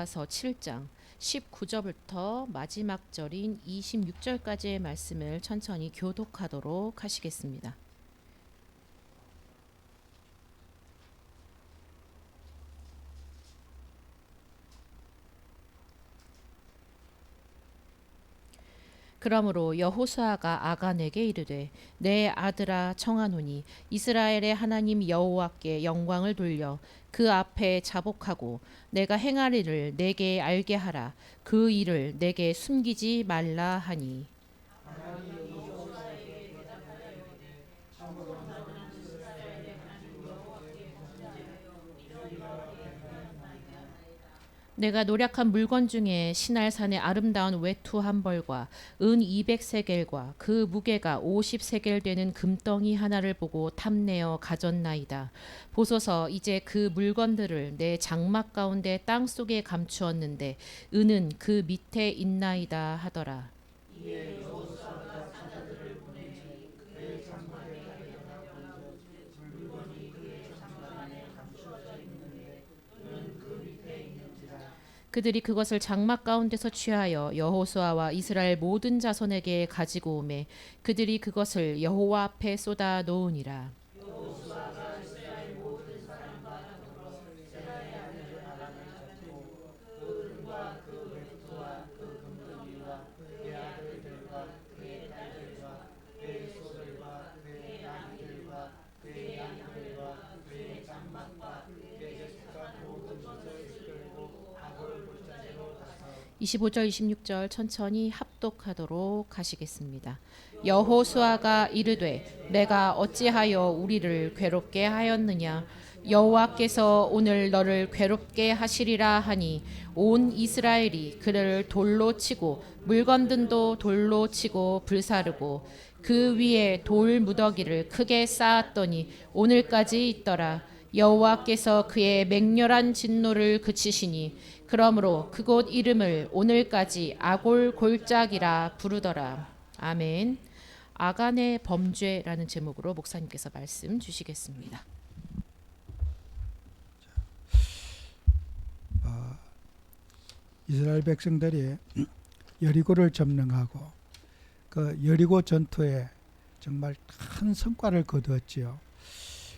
여호수아서 7장 19절부터 마지막 절인 26절까지의 말씀을 천천히 교독하도록 하시겠습니다. 그러므로 여호수아가 아간에게 이르되 내 아들아 청하노니 이스라엘의 하나님 여호와께 영광을 돌려 그 앞에 자복하고 내가 행하리를 내게 알게 하라. 그 일을 내게 숨기지 말라 하니 내가 노력한 물건 중에 시날산의 아름다운 외투 한 벌과 은 200세겔과 그 무게가 50세겔 되는 금덩이 하나를 보고 탐내어 가졌나이다. 보소서 이제 그 물건들을 내 장막 가운데 땅 속에 감추었는데 은은 그 밑에 있나이다 하더라. 그들이 그것을 장막 가운데서 취하여 여호수아와 이스라엘 모든 자손에게 가지고 오매 그들이 그것을 여호와 앞에 쏟아 놓으니라. 이십오 절 26절 천천히 합독하도록 하시겠습니다. 여호수아가 이르되 내가 어찌하여 우리를 괴롭게 하였느냐 여호와께서 오늘 너를 괴롭게 하시리라 하니 온 이스라엘이 그를 돌로 치고 물건등도 돌로 치고 불사르고 그 위에 돌 무더기를 크게 쌓았더니 오늘까지 있더라. 여호와께서 그의 맹렬한 진노를 그치시니 그러므로 그곳 이름을 오늘까지 아골 골짜기라 부르더라. 아멘. 아간의 범죄라는 제목으로 목사님께서 말씀 주시겠습니다. 이스라엘 백성들이 여리고를 점령하고 그 여리고 전투에 정말 큰 성과를 거두었지요.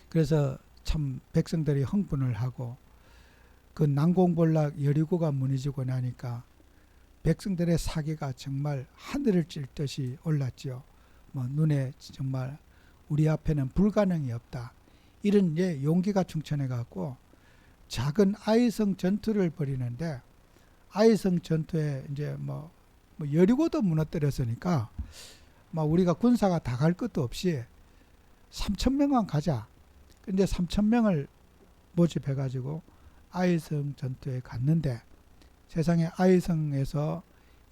그래서 참 백성들이 흥분을 하고 그 난공불락 여리고가 무너지고 나니까 백성들의 사기가 정말 하늘을 찔 듯이 올랐지요. 눈에 정말 우리 앞에는 불가능이 없다. 이런 용기가 충천해 갖고 작은 아이성 전투를 벌이는데 아이성 전투에 이제 여리고도 무너뜨렸으니까 우리가 군사가 다 갈 것도 없이 3,000명만 가자. 근데 3,000명을 모집해 가지고 아이성 전투에 갔는데 세상에 아이성에서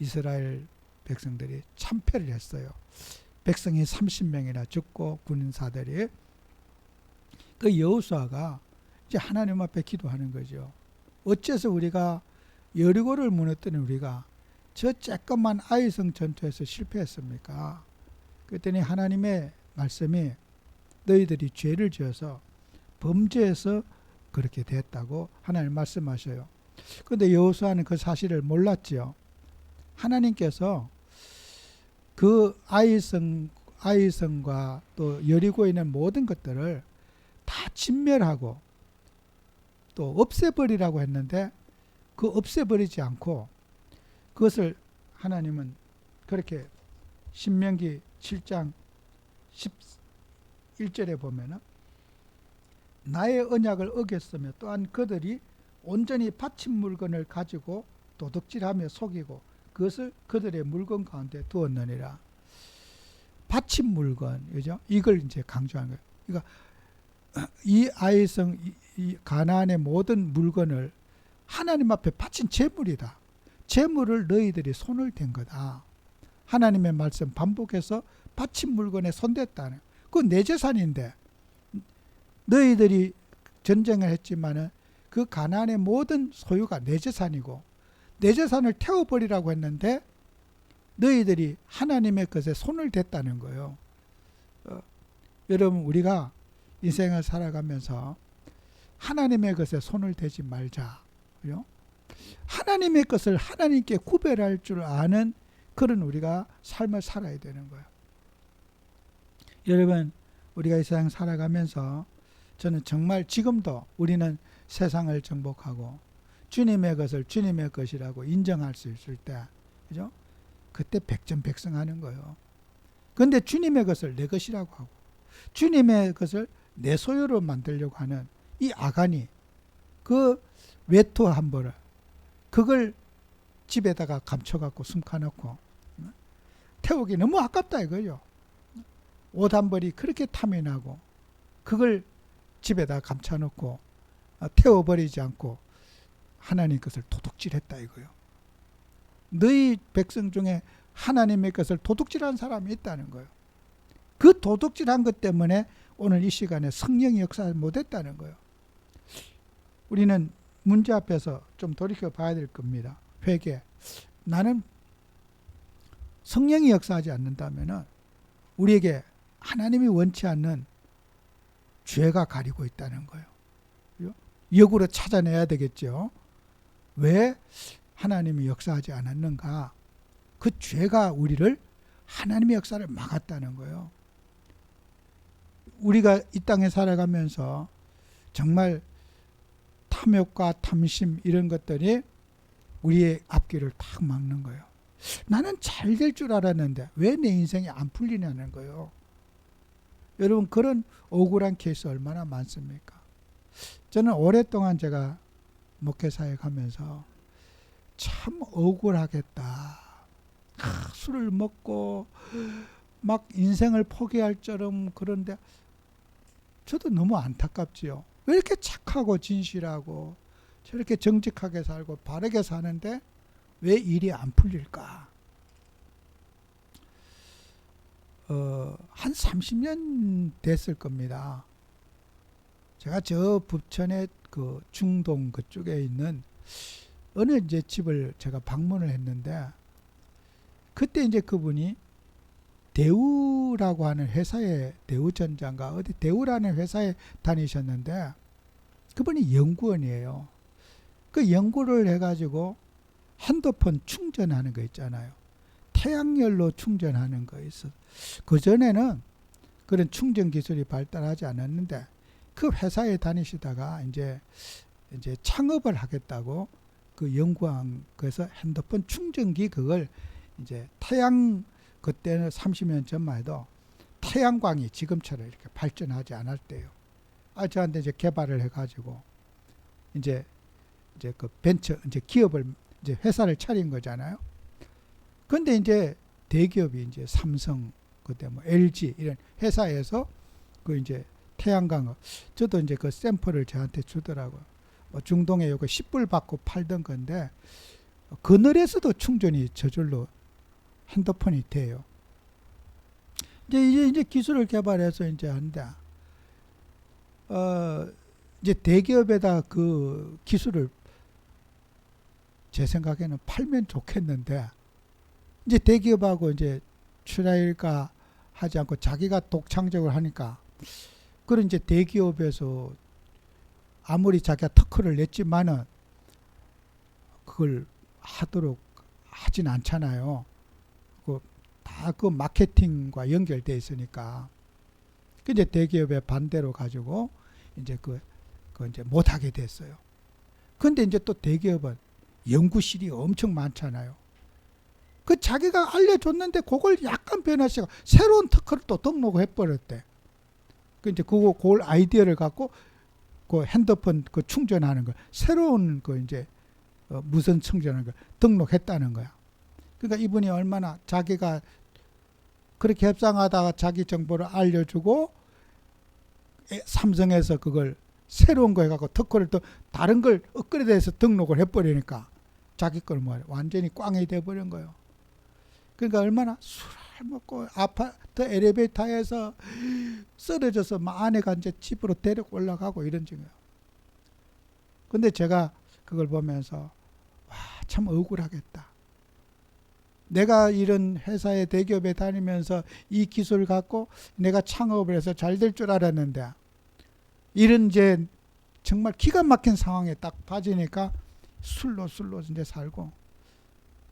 이스라엘 백성들이 참패를 했어요. 백성이 30명이나 죽고 군인사들이 그 여호수아가 이제 하나님 앞에 기도하는 거죠. 어째서 우리가 여리고를 무너뜨린 우리가 저 쬐끔만 아이성 전투에서 실패했습니까? 그랬더니 하나님의 말씀이 너희들이 죄를 지어서 범죄해서 그렇게 됐다고 하나님 말씀하셔요. 그런데 여호수아는 그 사실을 몰랐지요. 하나님께서 그 아이성과 또 여리고에 있는 모든 것들을 다 진멸하고 또 없애버리라고 했는데 그 없애버리지 않고 그것을 하나님은 그렇게 신명기 7장 11절에 보면은 나의 언약을 어겼으며 또한 그들이 온전히 바친 물건을 가지고 도둑질하며 속이고 그것을 그들의 물건 가운데 두었느니라. 바친 물건, 그죠? 이걸 이제 강조한 거예요. 그러니까 이 아이성, 이 가나안의 모든 물건을 하나님 앞에 바친 재물이다. 재물을 너희들이 손을 댄 거다. 하나님의 말씀 반복해서 바친 물건에 손댔다는. 그건 내 재산인데 너희들이 전쟁을 했지만은 그 가나안의 모든 소유가 내 재산이고 내 재산을 태워버리라고 했는데 너희들이 하나님의 것에 손을 댔다는 거예요. 여러분 우리가 인생을 살아가면서 하나님의 것에 손을 대지 말자. 그죠? 하나님의 것을 하나님께 구별할 줄 아는 그런 우리가 삶을 살아야 되는 거예요. 여러분, 우리가 이 세상 살아가면서 저는 정말 지금도 우리는 세상을 정복하고 주님의 것을 주님의 것이라고 인정할 수 있을 때, 그죠? 그때 백전백승하는 거예요. 그런데 주님의 것을 내 것이라고 하고 주님의 것을 내 소유로 만들려고 하는 이 아간이 그 외투 한 벌을 그걸 집에다가 감춰갖고 숨겨놓고 태우기 너무 아깝다 이거죠. 옷 한 벌이 그렇게 탐이 나고 그걸 집에다 감춰놓고 태워버리지 않고 하나님 것을 도둑질했다 이거요. 너희 백성 중에 하나님의 것을 도둑질한 사람이 있다는 거예요. 그 도둑질한 것 때문에 오늘 이 시간에 성령이 역사를 못했다는 거예요. 우리는 문제 앞에서 좀 돌이켜 봐야 될 겁니다. 회개. 나는 성령이 역사하지 않는다면 우리에게 하나님이 원치 않는 죄가 가리고 있다는 거예요. 역으로 찾아내야 되겠죠. 왜 하나님이 역사하지 않았는가? 그 죄가 우리를 하나님의 역사를 막았다는 거예요. 우리가 이 땅에 살아가면서 정말 탐욕과 탐심 이런 것들이 우리의 앞길을 탁 막는 거예요. 나는 잘 될 줄 알았는데 왜 내 인생이 안 풀리냐는 거예요. 여러분, 그런 억울한 케이스 얼마나 많습니까? 저는 오랫동안 제가 목회사역 하면서 참 억울하겠다. 술을 먹고 막 인생을 포기할 처럼. 그런데 저도 너무 안타깝지요. 왜 이렇게 착하고 진실하고 저렇게 정직하게 살고 바르게 사는데 왜 일이 안 풀릴까? 한 30년 됐을 겁니다. 제가 저 부천의 그 중동 그쪽에 있는 어느 이제 집을 제가 방문을 했는데, 그때 이제 그분이 대우라고 하는 회사에, 대우전자인가 어디 대우라는 회사에 다니셨는데, 그분이 연구원이에요. 그 연구를 해가지고 핸드폰 충전하는 거 있잖아요. 태양열로 충전하는 거 있어. 그 전에는 그런 충전 기술이 발달하지 않았는데, 그 회사에 다니시다가 이제 창업을 하겠다고 그 연구한, 그래서 핸드폰 충전기 그걸 이제 태양, 그때는 30년 전만 해도 태양광이 지금처럼 이렇게 발전하지 않을 때요. 저한테 이제 개발을 해가지고 이제 그 벤처, 이제 기업을, 이제 회사를 차린 거잖아요. 근데 이제 대기업이 이제 삼성, 그때 뭐 LG 이런 회사에서 그 이제 태양광, 저도 이제 그 샘플을 저한테 주더라고요. 중동에 요거 10불 받고 팔던 건데, 그늘에서도 충전이 저절로 핸드폰이 돼요. 이제 기술을 개발해서 이제 한다. 이제 대기업에다 그 기술을 제 생각에는 팔면 좋겠는데, 이제 대기업하고 이제 출하일가 하지 않고 자기가 독창적을 하니까, 그런 이제 대기업에서 아무리 자기가 특허를 냈지만은 그걸 하도록 하진 않잖아요. 다 그 마케팅과 연결돼 있으니까. 그 이제 대기업의 반대로 가지고 이제 그 이제 못하게 됐어요. 근데 이제 또 대기업은 연구실이 엄청 많잖아요. 그 자기가 알려줬는데 그걸 약간 변화시키고 새로운 특허를 또 등록해 버렸대. 그 이제 그걸 아이디어를 갖고 그 핸드폰 그 충전하는 거, 새로운 그 이제 무선 충전하는 걸 등록했다는 거야. 그러니까 이분이 얼마나 자기가 그렇게 협상하다가 자기 정보를 알려주고 삼성에서 그걸 새로운 거 해갖고 특허를 또 다른 걸 업그레이드해서 등록을 해버리니까 자기 걸 뭐 완전히 꽝이 돼버린 거예요. 그러니까 얼마나 술을 먹고 아파트 엘리베이터에서 쓰러져서 막 아내가 이제 집으로 데리고 올라가고 이런 중이에요. 근데 제가 그걸 보면서 와, 참 억울하겠다. 내가 이런 회사에 대기업에 다니면서 이 기술을 갖고 내가 창업을 해서 잘 될 줄 알았는데, 이런 이제 정말 기가 막힌 상황에 딱 빠지니까 술로 이제 살고.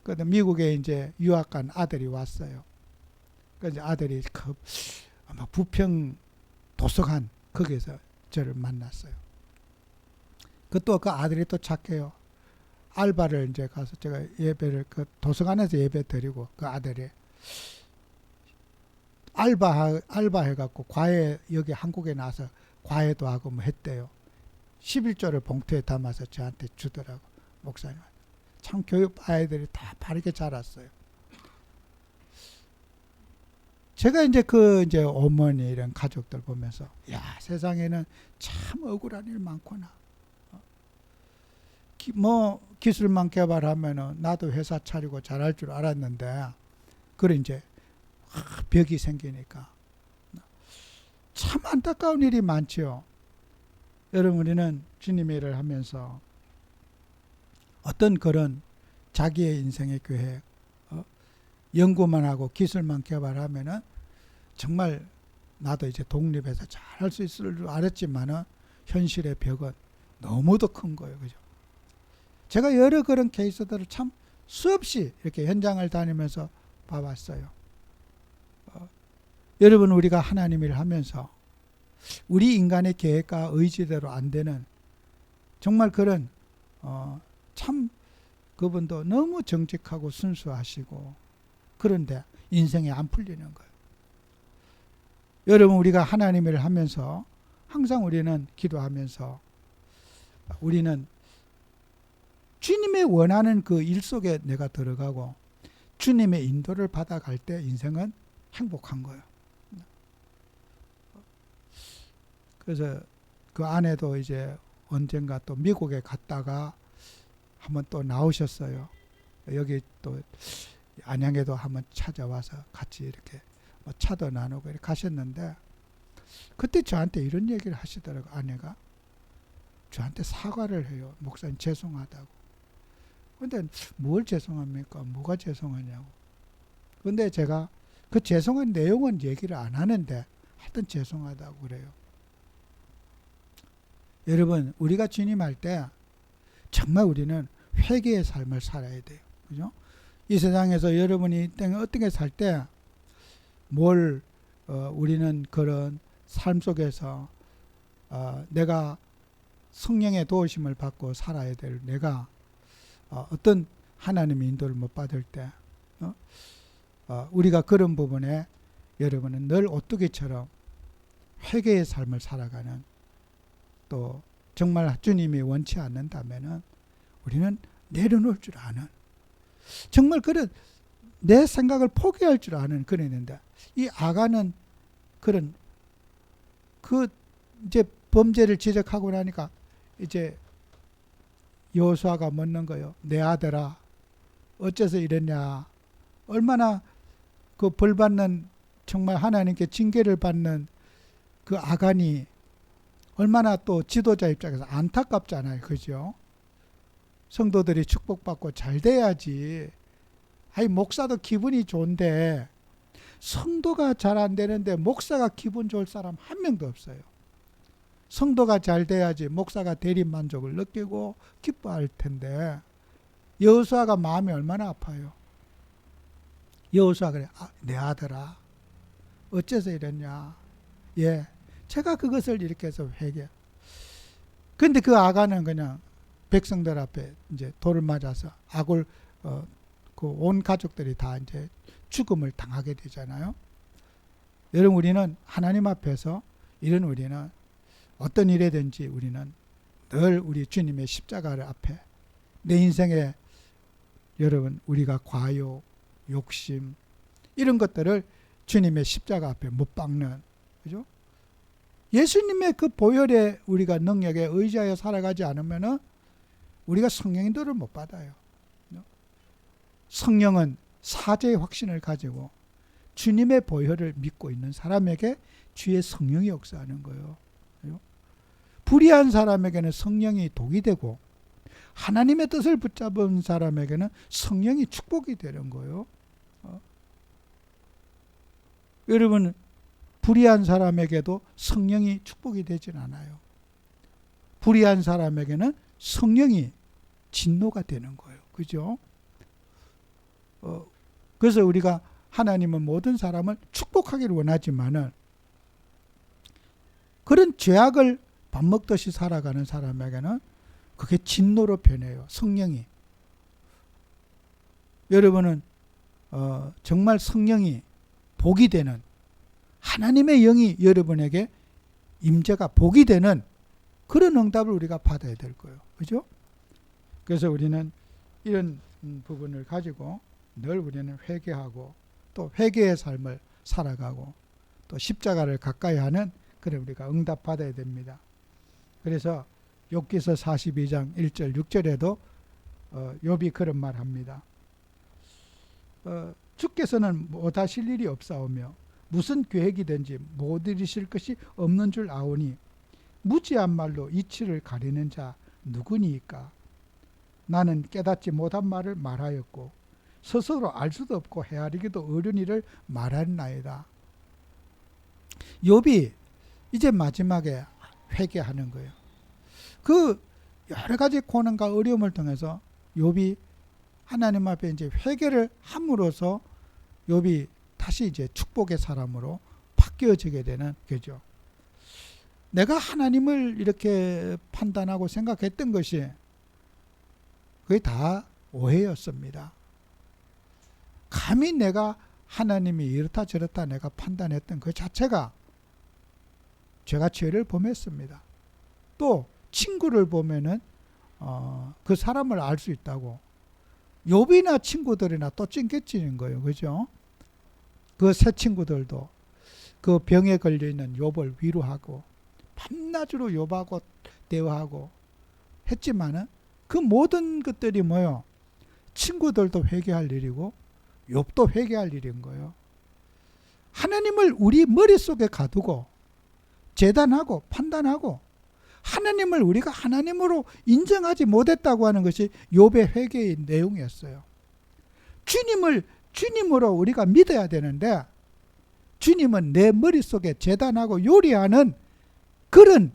그다 미국에 이제 유학 간 아들이 왔어요. 그 이제 아들이 아마 부평 도서관 거기에서 저를 만났어요. 그 아들이 또 착해요. 알바를 이제 가서 제가 예배를 그 도서관에서 예배 드리고 그 아들이 알바 해갖고 과외 여기 한국에 나서 과외도 하고 뭐 했대요. 11조를 봉투에 담아서 저한테 주더라고 목사님. 참 교육 아이들이 다 바르게 자랐어요. 제가 이제 이제 어머니 이런 가족들 보면서 야 세상에는 참 억울한 일 많구나. 기술만 개발하면은 나도 회사 차리고 잘할 줄 알았는데 그래 이제 벽이 생기니까 참 안타까운 일이 많죠. 여러분 우리는 주님의 일을 하면서 어떤 그런 자기의 인생의 계획 연구만 하고 기술만 개발하면은 정말 나도 이제 독립해서 잘할 수 있을 줄 알았지만은 현실의 벽은 너무도 큰 거예요. 그죠? 제가 여러 그런 케이스들을 참 수없이 이렇게 현장을 다니면서 봐왔어요. 여러분 우리가 하나님 일을 하면서 우리 인간의 계획과 의지대로 안 되는 정말 그런 참 그분도 너무 정직하고 순수하시고 그런데 인생이 안 풀리는 거예요. 여러분 우리가 하나님 일을 하면서 항상 우리는 기도하면서 우리는 주님의 원하는 그 일 속에 내가 들어가고 주님의 인도를 받아갈 때 인생은 행복한 거예요. 그래서 그 아내도 이제 언젠가 또 미국에 갔다가 한번 또 나오셨어요. 여기 또 안양에도 한번 찾아와서 같이 이렇게 차도 나누고 이렇게 가셨는데 그때 저한테 이런 얘기를 하시더라고요. 아내가 저한테 사과를 해요. 목사님 죄송하다고. 근데 뭘 죄송합니까? 뭐가 죄송하냐고. 근데 제가 그 죄송한 내용은 얘기를 안 하는데 하여튼 죄송하다고 그래요. 여러분 우리가 주님 할 때 정말 우리는 회개의 삶을 살아야 돼요. 그죠? 이 세상에서 여러분이 어떻게 살 때 우리는 그런 삶 속에서 내가 성령의 도우심을 받고 살아야 될 내가 어떤 하나님의 인도를 못 받을 때 우리가 그런 부분에 여러분은 늘 오뚜기처럼 회개의 삶을 살아가는 또 정말 주님이 원치 않는다면은 우리는 내려놓을 줄 아는 정말 그런 내 생각을 포기할 줄 아는 그런 있는데 이 아가는 그런 이제 범죄를 지적하고 나니까 이제 여호수아가 묻는 거예요. 내 아들아 어째서 이랬냐. 얼마나 그 벌 받는 정말 하나님께 징계를 받는 그 아간이 얼마나 또 지도자 입장에서 안타깝잖아요. 그죠? 성도들이 축복받고 잘 돼야지. 목사도 기분이 좋은데 성도가 잘 안 되는데 목사가 기분 좋을 사람 한 명도 없어요. 성도가 잘 돼야지 목사가 대리만족을 느끼고 기뻐할 텐데 여호수아가 마음이 얼마나 아파요. 여호수아가 그래. 내 아들아 어째서 이랬냐. 예, 제가 그것을 이렇게 해서 회개. 근데 그 아가는 그냥 백성들 앞에 이제 돌을 맞아서 그 온 가족들이 다 이제 죽음을 당하게 되잖아요. 여러분 우리는 하나님 앞에서 이런 우리는 어떤 일이든지 우리는 늘 우리 주님의 십자가를 앞에 내 인생에 여러분 우리가 과욕, 욕심 이런 것들을 주님의 십자가 앞에 못 박는 그죠? 예수님의 그 보혈의 우리가 능력에 의지하여 살아가지 않으면은 우리가 성령인도를 못 받아요. 성령은 사죄의 확신을 가지고 주님의 보혈을 믿고 있는 사람에게 주의 성령이 역사하는 거예요. 불의한 사람에게는 성령이 독이 되고 하나님의 뜻을 붙잡은 사람에게는 성령이 축복이 되는 거예요. 여러분 불의한 사람에게도 성령이 축복이 되진 않아요. 불의한 사람에게는 성령이 진노가 되는 거예요. 그죠? 그래서 우리가 하나님은 모든 사람을 축복하기를 원하지만은 그런 죄악을 밥 먹듯이 살아가는 사람에게는 그게 진노로 변해요. 성령이. 여러분은 정말 성령이 복이 되는 하나님의 영이 여러분에게 임재가 복이 되는 그런 응답을 우리가 받아야 될 거예요. 그죠? 그래서 우리는 이런 부분을 가지고 늘 우리는 회개하고 또 회개의 삶을 살아가고 또 십자가를 가까이 하는 그런 우리가 응답 받아야 됩니다. 그래서 욥기서 42장 1절 6절에도 욥이 그런 말 합니다. 주께서는 못하실 일이 없사오며 무슨 계획이든지 못 이루실 것이 없는 줄 아오니 무지한 말로 이치를 가리는 자 누구니이까? 나는 깨닫지 못한 말을 말하였고 스스로 알 수도 없고 헤아리기도 어려운 일을 말하나이다. 욥이 이제 마지막에 회개하는 거예요. 그 여러 가지 고난과 어려움을 통해서 욥이 하나님 앞에 이제 회개를 함으로써 욥이 다시 이제 축복의 사람으로 바뀌어지게 되는 거죠. 내가 하나님을 이렇게 판단하고 생각했던 것이 그게 다 오해였습니다. 감히 내가 하나님이 이렇다 저렇다 내가 판단했던 그 자체가 제가 죄를 범했습니다. 또 친구를 보면은 그 사람을 알 수 있다고. 욥이나 친구들이나 또 찡긋지는 거예요. 그죠? 그 새 친구들도 그 병에 걸려있는 욥을 위로하고 밤낮으로 욥하고 대화하고 했지만은 그 모든 것들이 뭐요? 친구들도 회개할 일이고 욥도 회개할 일인 거예요. 하나님을 우리 머릿속에 가두고 재단하고 판단하고 하나님을 우리가 하나님으로 인정하지 못했다고 하는 것이 욥의 회개의 내용이었어요. 주님을 주님으로 우리가 믿어야 되는데 주님은 내 머릿속에 재단하고 요리하는 그런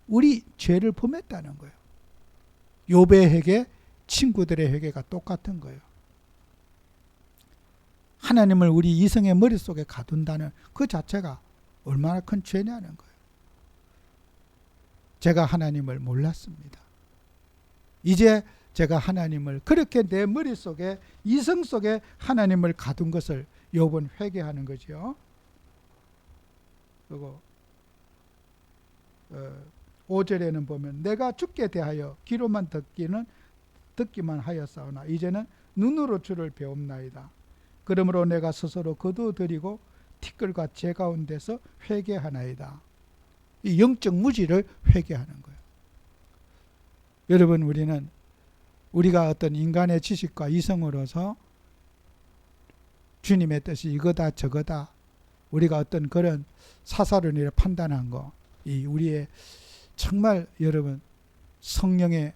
우리 죄를 범했다는 거예요. 욥의 회개, 친구들의 회개가 똑같은 거예요. 하나님을 우리 이성의 머릿속에 가둔다는 그 자체가 얼마나 큰 죄냐는 거예요. 제가 하나님을 몰랐습니다. 이제 제가 하나님을 그렇게 내 머릿속에 이성 속에 하나님을 가둔 것을 욥은 회개하는 거죠. 그리고 5절에는 보면 내가 주께 대하여 귀로만 듣기만 하였사오나 이제는 눈으로 주를 배움나이다. 그러므로 내가 스스로 거두어드리고 티끌과 재 가운데서 회개하나이다. 이 영적 무지를 회개하는 거예요. 여러분, 우리가 어떤 인간의 지식과 이성으로서 주님의 뜻이 이거다 저거다 우리가 어떤 그런 사사론을 판단한 거, 이 우리의 정말 여러분 성령의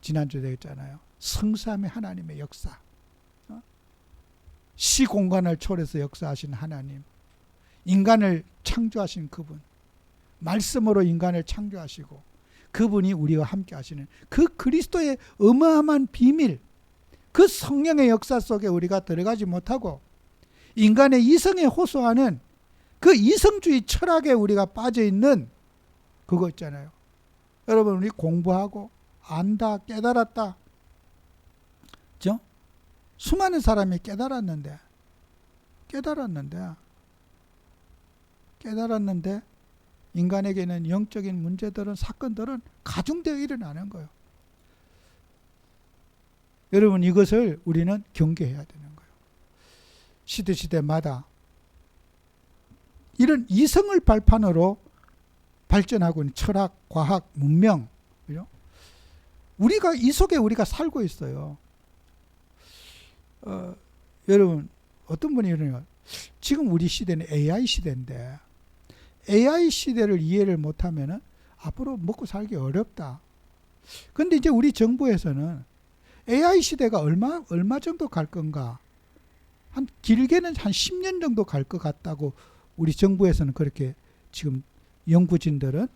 지난주에 되었잖아요. 성삼의 하나님의 역사, 시공간을 초월해서 역사하신 하나님, 인간을 창조하신 그분, 말씀으로 인간을 창조하시고 그분이 우리와 함께 하시는 그 그리스도의 어마어마한 비밀, 그 성령의 역사 속에 우리가 들어가지 못하고 인간의 이성에 호소하는 그 이성주의 철학에 우리가 빠져있는 그거 있잖아요. 여러분, 우리 공부하고 안다, 깨달았다. 그죠? 수많은 사람이 깨달았는데 인간에게는 영적인 문제들은, 사건들은 가중되어 일어나는 거예요. 여러분, 이것을 우리는 경계해야 되는 거예요. 시대마다 이런 이성을 발판으로 발전하고 있는 철학, 과학, 문명, 그죠? 우리가 이 속에 우리가 살고 있어요. 여러분, 어떤 분이 이러냐, 지금 우리 시대는 AI 시대인데 AI 시대를 이해를 못하면은 앞으로 먹고 살기 어렵다. 근데 이제 우리 정부에서는 AI 시대가 얼마 정도 갈 건가? 길게는 한 10년 정도 갈 것 같다고 우리 정부에서는 그렇게 지금 연구진들은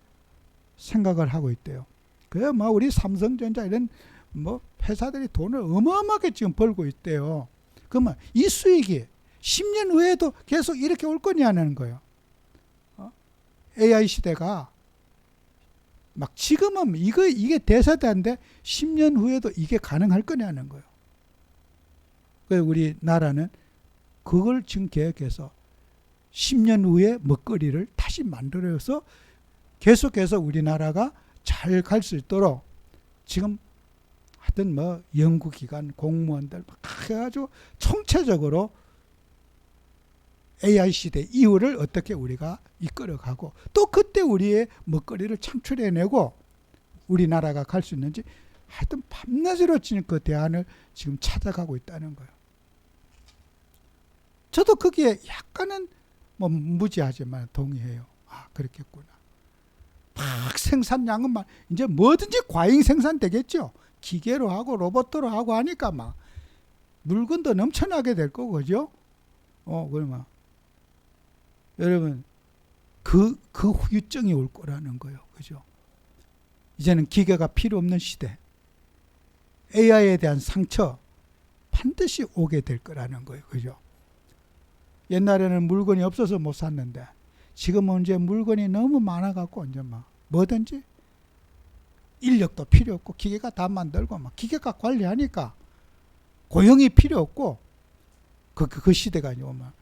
생각을 하고 있대요. 그래, 우리 삼성전자 이런 뭐 회사들이 돈을 어마어마하게 지금 벌고 있대요. 그러면 이 수익이 10년 후에도 계속 이렇게 올 거냐는 거예요. AI 시대가 막 지금은 이게 대세대인데 10년 후에도 이게 가능할 거냐는 거예요. 그래서 우리나라는 그걸 지금 계획해서 10년 후에 먹거리를 다시 만들어서 계속해서 우리나라가 잘 갈 수 있도록 지금 하여튼 뭐 연구기관 공무원들 막 해가지고 총체적으로 AI 시대 이후를 어떻게 우리가 이끌어가고 또 그때 우리의 먹거리를 창출해내고 우리나라가 갈 수 있는지 하여튼 밤낮으로 지금 그 대안을 지금 찾아가고 있다는 거예요. 저도 거기에 약간은 뭐 무지하지만 동의해요. 아, 그렇겠구나. 막 생산량은 막 이제 뭐든지 과잉 생산 되겠죠. 기계로 하고 로봇으로 하고 하니까 막 물건도 넘쳐나게 될 거고, 그죠? 그러면 여러분 그 후유증이 올 거라는 거예요. 그죠? 이제는 기계가 필요 없는 시대. AI에 대한 상처 반드시 오게 될 거라는 거예요. 그죠? 옛날에는 물건이 없어서 못 샀는데 지금은 이제 물건이 너무 많아갖고 이제 막 뭐든지 인력도 필요 없고 기계가 다 만들고 막 기계가 관리하니까 고용이 필요 없고 그 시대가 이제 오면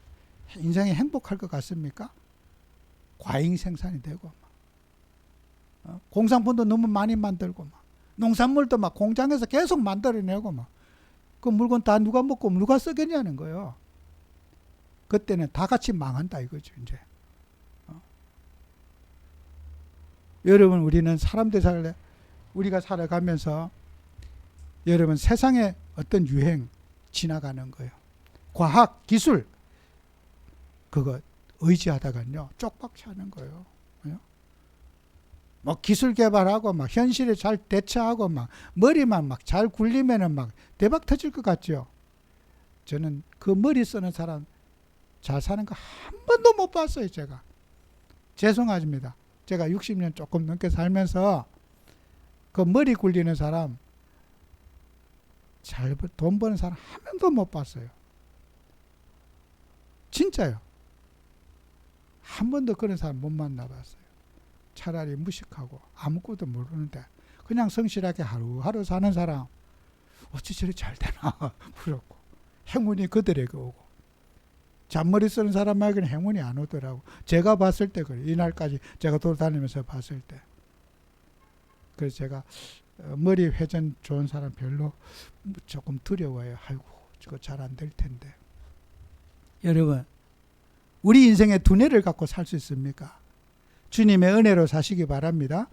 인생이 행복할 것 같습니까? 과잉 생산이 되고 막 공산품도 너무 많이 만들고 막 농산물도 막 공장에서 계속 만들어내고 막 그 물건 다 누가 먹고 누가 쓰겠냐는 거예요. 그때는 다 같이 망한다 이거죠. 이제 여러분 우리는 우리가 살아가면서 여러분 세상에 어떤 유행 지나가는 거예요. 과학 기술 그거 의지하다가요 쪽박치 하는 거예요. 뭐 기술 개발하고 막 현실에 잘 대처하고 막 머리만 막 잘 굴리면은 막 대박 터질 것 같죠. 저는 그 머리 쓰는 사람 잘 사는 거 한 번도 못 봤어요. 제가 죄송합니다. 제가 60년 조금 넘게 살면서 그 머리 굴리는 사람 잘 돈 버는 사람 한 명도 못 봤어요. 진짜요. 한 번도 그런 사람 못 만나봤어요. 차라리 무식하고 아무것도 모르는데 그냥 성실하게 하루하루 사는 사람 어찌 저리 잘 되나 부럽고 행운이 그들에게 오고 잔머리 쓰는 사람에게는 행운이 안 오더라고. 제가 봤을 때 그래. 이날까지 제가 돌아다니면서 봤을 때. 그래서 제가 머리 회전 좋은 사람 별로 조금 두려워요. 아이고 저거 잘 안 될 텐데. 여러분 우리 인생의 두뇌를 갖고 살 수 있습니까? 주님의 은혜로 사시기 바랍니다.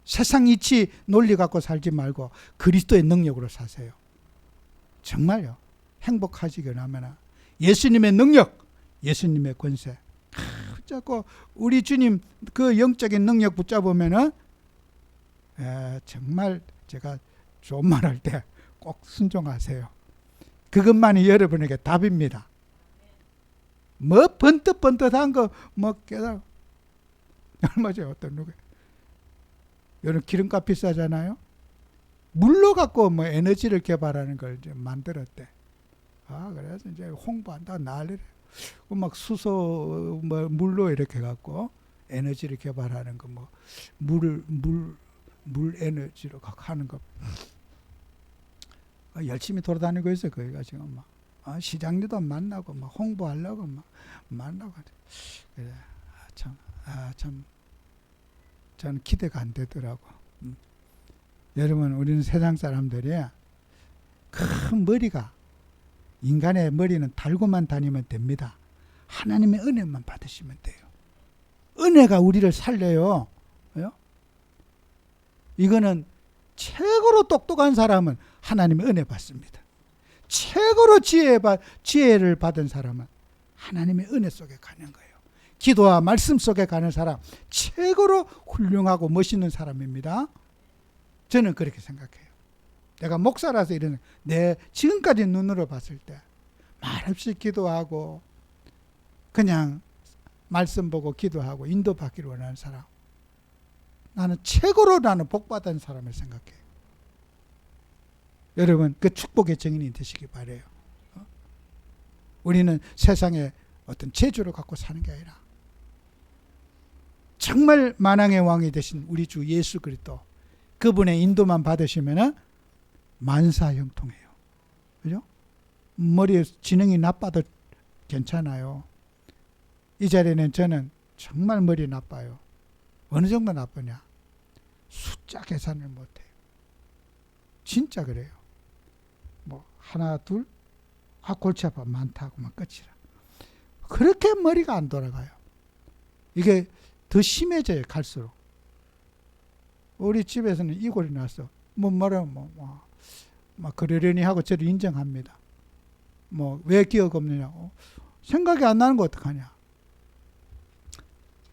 세상 이치 논리 갖고 살지 말고 그리스도의 능력으로 사세요. 정말요. 행복하시길 하면 예수님의 능력, 예수님의 권세. 자꾸 우리 주님 그 영적인 능력 붙잡으면은 정말 제가 좋은 말 할 때 꼭 순종하세요. 그것만이 여러분에게 답입니다. 뭐 번뜩번뜩한 거 뭐 깨달아 얼마 전에 어떤 누구 여러분 기름값 비싸잖아요. 물로 갖고 뭐 에너지를 개발하는 걸 이제 만들었대. 그래서 이제 홍보한다 난리래. 막 수소 뭐 물로 이렇게 갖고 에너지를 개발하는 거 뭐 물 에너지로 갖고 하는 거 열심히 돌아다니고 있어요. 거기가 지금 막 시장님도 만나고 막 홍보하려고 막 만나고 그래. 참 저는 기대가 안 되더라고. 여러분 우리는 세상 사람들이 큰 머리가 인간의 머리는 달고만 다니면 됩니다. 하나님의 은혜만 받으시면 돼요. 은혜가 우리를 살려요. 이거는 최고로 똑똑한 사람은 하나님의 은혜 받습니다. 최고로 지혜를 받은 사람은 하나님의 은혜 속에 가는 거예요. 기도와 말씀 속에 가는 사람 최고로 훌륭하고 멋있는 사람입니다. 저는 그렇게 생각해요. 내가 목사라서 이런 내 지금까지 눈으로 봤을 때 말없이 기도하고 그냥 말씀 보고 기도하고 인도받기를 원하는 사람 나는 최고로 복받은 사람을 생각해요. 여러분 그 축복의 증인이 되시기 바래요. 우리는 세상에 어떤 재주를 갖고 사는 게 아니라 정말 만왕의 왕이 되신 우리 주 예수 그리스도 그분의 인도만 받으시면은 만사형통해요. 그죠? 머리 지능이 나빠도 괜찮아요. 이 자리에는 저는 정말 머리 나빠요. 어느 정도 나쁘냐? 숫자 계산을 못해요. 진짜 그래요. 뭐 하나 둘 골치 아파 많다고만 끝이라. 그렇게 머리가 안 돌아가요. 이게 더 심해져요 갈수록. 우리 집에서는 이골이 났어. 막 그러려니 하고 저를 인정합니다. 뭐 왜 기억 없느냐고. 생각이 안 나는 거 어떡하냐.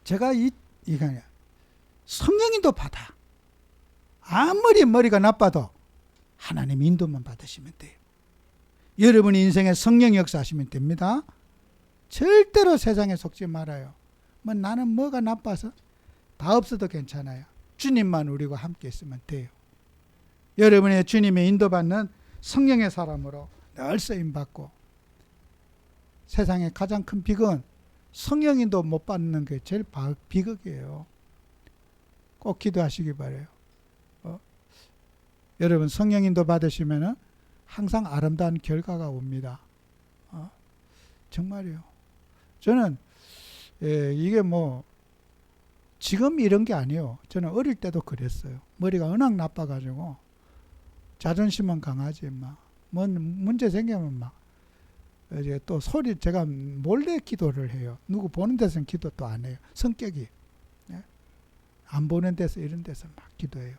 제가 이거냐. 성령인도 받아. 아무리 머리가 나빠도 하나님 인도만 받으시면 돼요. 여러분의 인생에 성령 역사하시면 됩니다. 절대로 세상에 속지 말아요. 뭐 나는 뭐가 나빠서 다 없어도 괜찮아요. 주님만 우리와 함께 있으면 돼요. 여러분의 주님의 인도받는 성령의 사람으로 늘 쓰임받고 세상의 가장 큰 비극은 성령인도 못 받는 게 제일 비극이에요. 꼭 기도하시기 바라요. 여러분 성령인도 받으시면 항상 아름다운 결과가 옵니다. 정말이요. 저는 이게 뭐 지금 이런 게 아니에요. 저는 어릴 때도 그랬어요. 머리가 워낙 나빠가지고 자존심은 강하지 막 문제 생기면 막 이제 또 소리 제가 몰래 기도를 해요. 누구 보는 데서는 기도 또 안 해요. 성격이 안 보는 데서 이런 데서 막 기도해요.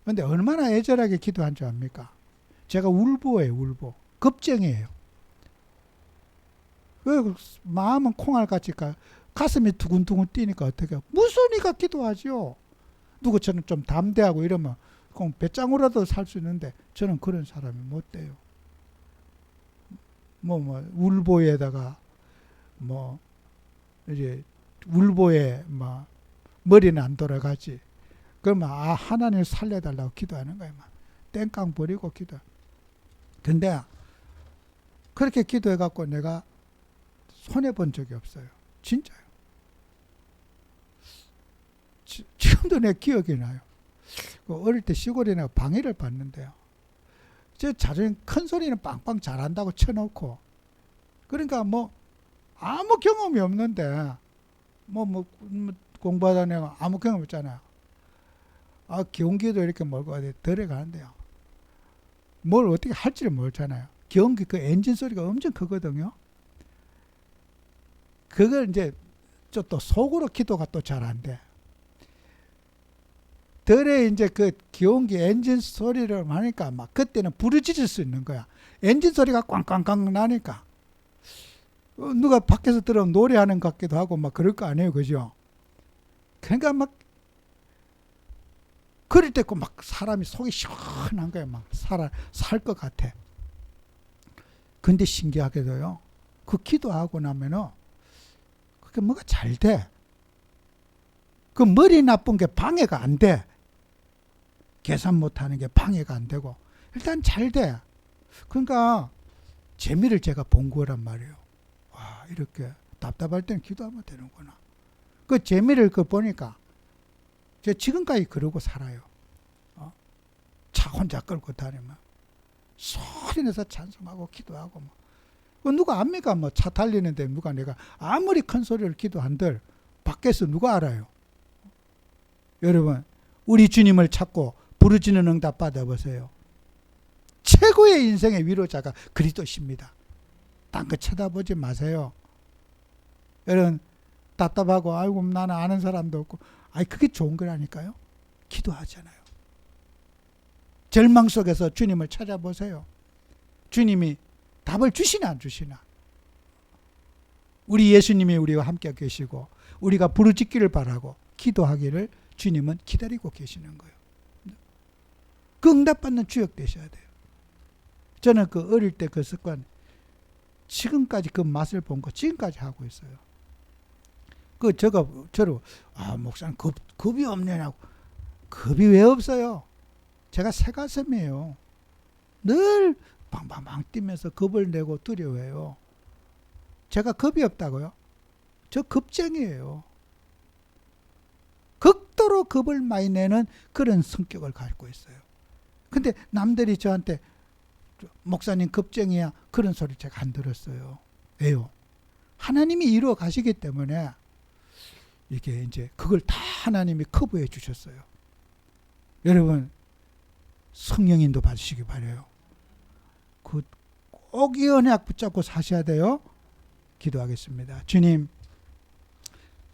그런데 얼마나 애절하게 기도한 줄 압니까? 제가 울보예요. 울보. 겁쟁이에요. 그 마음은 콩알같이 가슴이 두근두근 뛰니까 어떻게 무슨 이가 기도하죠. 누구처럼 좀 담대하고 이러면 그럼 배짱으로라도 살 수 있는데 저는 그런 사람이 못 돼요. 울보에다가 이제 울보에 머리는 안 돌아가지. 그러면 하나님 살려달라고 기도하는 거예요. 땡깡 버리고 기도. 근데 그렇게 기도해갖고 내가 손해본 적이 없어요. 진짜요. 지금도 내 기억이 나요. 어릴 때 시골에 내가 방해를 받는데요. 저 자존심 큰 소리는 빵빵 잘한다고 쳐놓고 그러니까 아무 경험이 없는데 공부하다 내가 아무 경험 없잖아요. 기온기도 이렇게 몰고 들어가는데요. 뭘 어떻게 할지를 모르잖아요. 기온기 그 엔진 소리가 엄청 크거든요. 그걸 이제 또 속으로 기도가 또 잘 안 돼. 덜에 이제 그 기온기 엔진 소리를 하니까 그때는 부르짖을 수 있는 거야. 엔진 소리가 꽝꽝꽝 나니까. 누가 밖에서 들어오면 노래하는 것 같기도 하고 그럴 거 아니에요. 그죠? 그러니까 그럴 때 사람이 속이 시원한 거야. 살 것 같아. 근데 신기하게도요. 그 기도하고 나면은 그게 뭐가 잘 돼. 그 머리 나쁜 게 방해가 안 돼. 계산 못하는 게 방해가 안 되고 일단 잘 돼. 그러니까 재미를 제가 본 거란 말이에요. 와, 이렇게 답답할 때는 기도하면 되는구나. 그 재미를 보니까 제가 지금까지 그러고 살아요. 차 혼자 끌고 다니면 소리내서 찬송하고 기도하고 누가 압니까? 차 달리는데 누가 내가 아무리 큰 소리를 기도한들 밖에서 누가 알아요? 여러분 우리 주님을 찾고 부르짖는 응답 받아보세요. 최고의 인생의 위로자가 그리스도십니다. 딴 거 쳐다보지 마세요. 여러분 답답하고 아이고 나는 아는 사람도 없고 그게 좋은 거라니까요. 기도하잖아요. 절망 속에서 주님을 찾아보세요. 주님이 답을 주시나 안 주시나. 우리 예수님이 우리와 함께 계시고 우리가 부르짖기를 바라고 기도하기를 주님은 기다리고 계시는 거예요. 그 응답받는 주역 되셔야 돼요. 저는 그 어릴 때 그 습관 지금까지 그 맛을 본 거 지금까지 하고 있어요. 저로 목사님 겁이 없냐고. 겁이 왜 없어요? 제가 새가슴이에요. 늘 방방방 뛰면서 겁을 내고 두려워해요. 제가 겁이 없다고요? 저 겁쟁이에요. 극도로 겁을 많이 내는 그런 성격을 가지고 있어요. 근데 남들이 저한테 목사님 겁쟁이야 그런 소리 제가 안 들었어요. 왜요? 하나님이 이루어 가시기 때문에 이게 이제 그걸 다 하나님이 커버해 주셨어요. 여러분 성령인도 받으시기 바라요. 꼭 이 언약 붙잡고 사셔야 돼요. 기도하겠습니다. 주님,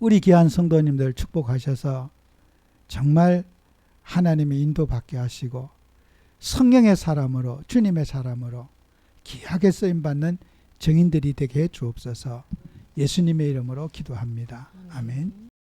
우리 귀한 성도님들 축복하셔서 정말 하나님의 인도받게 하시고 성령의 사람으로 주님의 사람으로 귀하게 쓰임받는 증인들이 되게 해 주옵소서. 예수님의 이름으로 기도합니다. 아멘.